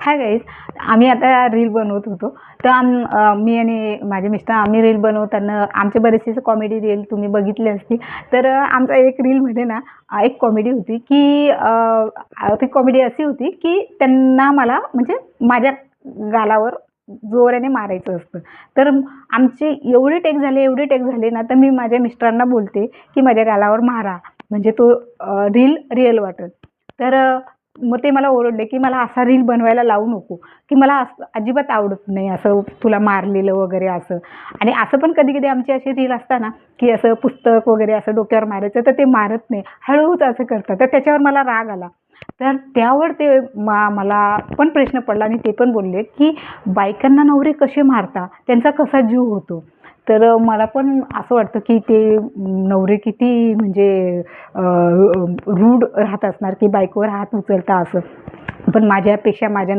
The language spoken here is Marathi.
हाय गाईज, आम्ही आता रील बनवत होतो. तर मी आणि माझे मिस्टर आम्ही रील बनवताना आमचे बरेचसे कॉमेडी रील तुम्ही बघितले असतील. तर आमचा एक रीलमध्ये ना एक कॉमेडी होती की ती कॉमेडी अशी होती की त्यांना मला म्हणजे माझ्या गालावर जोराने मारायचं असतं. तर आमचे एवढे टेक झाले ना, तर मी माझ्या मिस्टरांना बोलते की माझ्या गालावर मारा, म्हणजे तो रील रिअल वाटेल. तर मग ते मला ओरडले की मला असा रील बनवायला लावू नको, की मला असं अजिबात आवडत नाही असं तुला मारलेलं वगैरे असं. आणि असं पण कधी-कधी आमची अशी रील असतात ना, की असं पुस्तक वगैरे असं डोक्यावर मारायचं, तर ते मारत नाही. हळूच असं करतात. तर त्याच्यावर मला राग आला. तर त्यावर ते मला पण प्रश्न पडला आणि ते पण बोलले, की बायकांना नवरे कसे मारतात? त्यांचा कसा जीव होतो? तर मला पण असं वाटतं, की ते नवरे किती म्हणजे रूड राहत असणार, की बायकोवर हात उचलता असं. पण माझ्यापेक्षा माझ्या